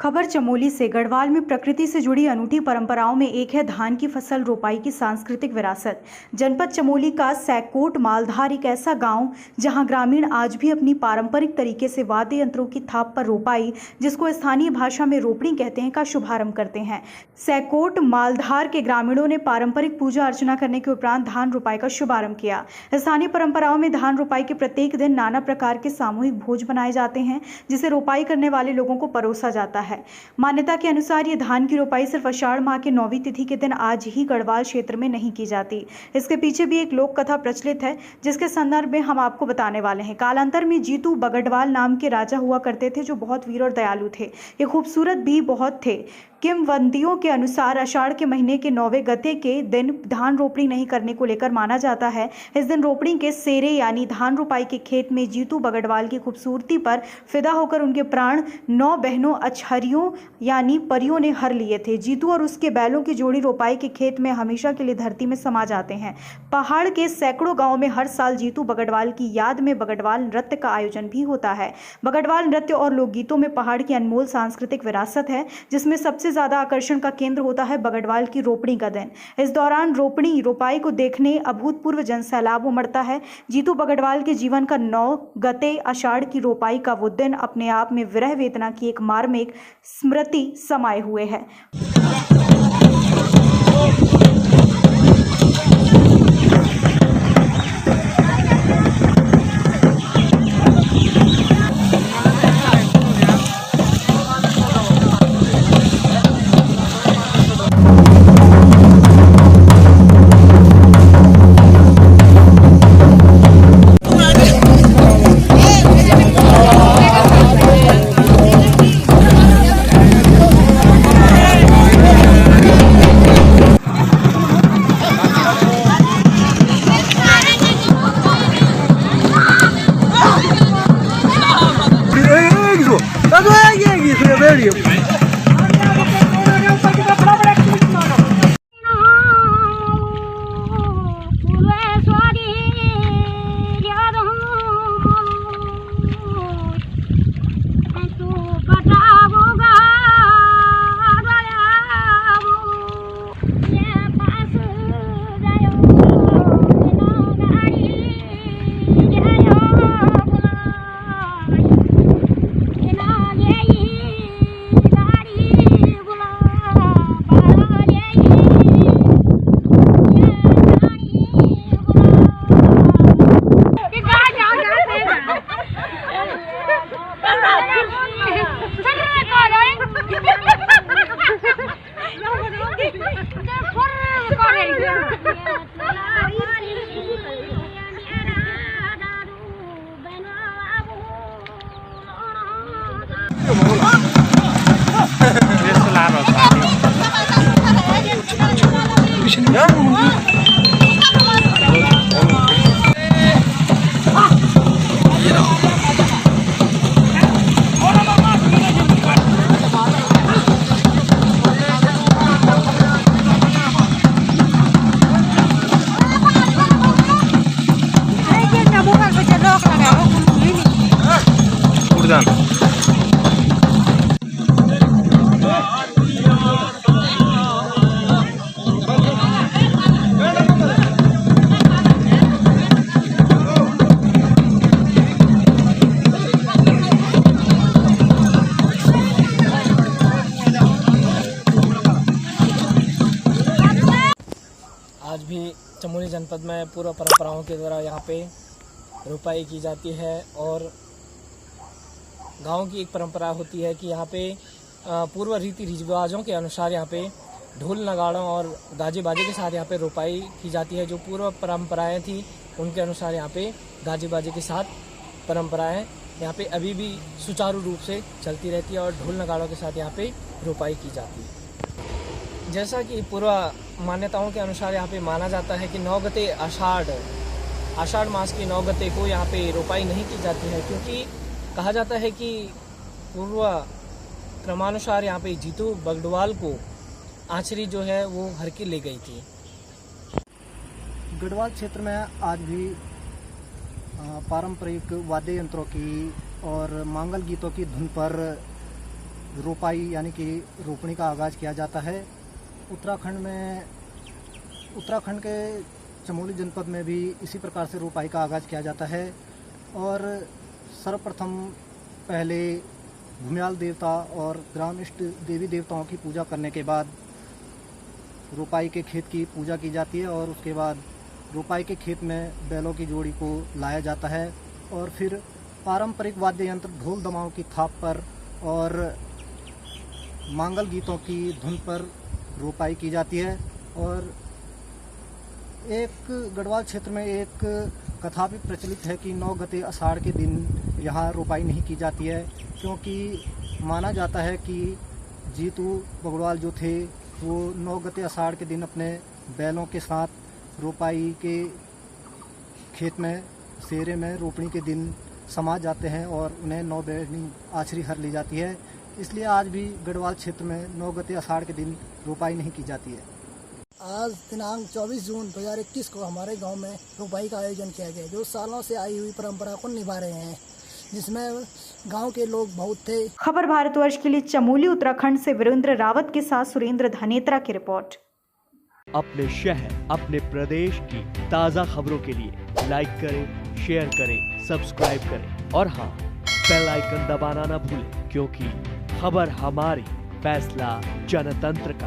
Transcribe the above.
खबर चमोली से। गढ़वाल में प्रकृति से जुड़ी अनूठी परंपराओं में एक है धान की फसल रोपाई की सांस्कृतिक विरासत। जनपद चमोली का सैकोट मालधार एक ऐसा गांव जहां ग्रामीण आज भी अपनी पारंपरिक तरीके से वाद्य यंत्रों की थाप पर रोपाई, जिसको स्थानीय भाषा में रोपणी कहते हैं, का शुभारंभ करते हैं। सैकोट मालधार के ग्रामीणों ने पारंपरिक पूजा अर्चना करने के उपरांत धान रोपाई का शुभारंभ किया। स्थानीय परंपराओं में धान रोपाई के प्रत्येक दिन नाना प्रकार के सामूहिक भोज बनाए जाते हैं, जिसे रोपाई करने वाले लोगों को परोसा जाता है। मान्यता के अनुसार ये धान की रोपाई सिर्फ आषाढ़ माह के 9वीं तिथि के दिन आज ही गढ़वाल क्षेत्र में नहीं की जाती। इसके पीछे भी एक लोक कथा प्रचलित है, जिसके संदर्भ में हम आपको बताने वाले हैं। कालांतर में जीतू बगड़वाल नाम के राजा हुआ करते थे, जो बहुत वीर और दयालु थे। ये खूबसूरत भी बहुत थे। किंवदंतियों के अनुसार आषाढ़ के महीने के 9वें गते के दिन धान रोपणी नहीं करने को लेकर माना जाता है। इस दिन रोपणी के सेरे यानी धान रोपाई के खेत में जीतू बगड़वाल की खूबसूरती पर फिदा होकर उनके प्राण 9 बहनों अछहरियों यानी परियों ने हर लिए थे। जीतू और उसके बैलों की जोड़ी रोपाई के खेत में हमेशा के लिए धरती में समा जाते हैं। पहाड़ के सैकड़ों गाँव में हर साल जीतू बगड़वाल की याद में बगड़वाल नृत्य का आयोजन भी होता है। बगड़वाल नृत्य और लोकगीतों में पहाड़ की अनमोल सांस्कृतिक विरासत है, जिसमें सबसे ज्यादा आकर्षण का केंद्र होता है बगड़वाल की रोपणी का दिन। इस दौरान रोपाई को देखने अभूतपूर्व जनसैलाब उमड़ता है। जीतू बगड़वाल के जीवन का 9 गते आषाढ़ की रोपाई का वो दिन अपने आप में विरह वेदना की एक मार्मिक स्मृति समाये हुए है। आज भी चमोली जनपद में पूर्व परंपराओं के द्वारा यहाँ पे रोपाई की जाती है और गांव की एक परंपरा होती है कि यहाँ पे पूर्व रीति रिवाजों के अनुसार यहाँ पे ढोल नगाड़ों और गाजे बाजे के साथ यहाँ पे रोपाई की जाती है। जो पूर्व परंपराएं थी उनके अनुसार यहाँ पे गाजे बाजे के साथ परंपराएं यहाँ पे अभी भी सुचारू रूप से चलती रहती है और ढोल नगाड़ों के साथ यहाँ पे रोपाई की जाती है। जैसा कि पूर्व मान्यताओं के अनुसार यहाँ पे माना जाता है कि 9 गते आषाढ़ मास के 9 गते को यहाँ पे रोपाई नहीं की जाती है, क्योंकि कहा जाता है कि पूर्व क्रमानुसार यहाँ पे जीतू बगड़वाल को आंचरी जो है वो हर की ले गई थी। गढ़वाल क्षेत्र में आज भी पारंपरिक वाद्य यंत्रों की और मांगल गीतों की धुन पर रोपाई यानी कि रोपणी का आगाज़ किया जाता है। उत्तराखंड के चमोली जनपद में भी इसी प्रकार से रोपाई का आगाज़ किया जाता है। और सर्वप्रथम पहले भूमियाल देवता और ग्राम इष्ट देवी देवताओं की पूजा करने के बाद रोपाई के खेत की पूजा की जाती है और उसके बाद रोपाई के खेत में बैलों की जोड़ी को लाया जाता है और फिर पारंपरिक वाद्य यंत्र ढोल दमाओं की थाप पर और मांगल गीतों की धुन पर रोपाई की जाती है। और एक गढ़वाल क्षेत्र में एक कथा भी प्रचलित है कि 9 गते आषाढ़ के दिन यहाँ रोपाई नहीं की जाती है, क्योंकि माना जाता है कि जीतू बगड़वाल जो थे वो 9 गते आषाढ़ के दिन अपने बैलों के साथ रोपाई के खेत में सेरे में रोपणी के दिन समा जाते हैं और उन्हें 9 बैनी आछरी हर ली जाती है। इसलिए आज भी गढ़वाल क्षेत्र में 9 गते आषाढ़ के दिन रोपाई नहीं की जाती है। आज दिनांक 24 जून 2021 को हमारे गांव में रोपाई का आयोजन किया गया, जो सालों से आई हुई परंपरा को निभा रहे हैं, जिसमें गांव के लोग बहुत थे। खबर भारतवर्ष के लिए चमोली उत्तराखंड से वीरेंद्र रावत के साथ सुरेंद्र धनेत्रा की रिपोर्ट। अपने शहर, अपने प्रदेश की ताज़ा खबरों के लिए लाइक करें, शेयर करें, सब्सक्राइब करें और हाँ, बेल आइकन दबाना ना भूलें, क्योंकि खबर हमारी, फैसला जनतंत्र का।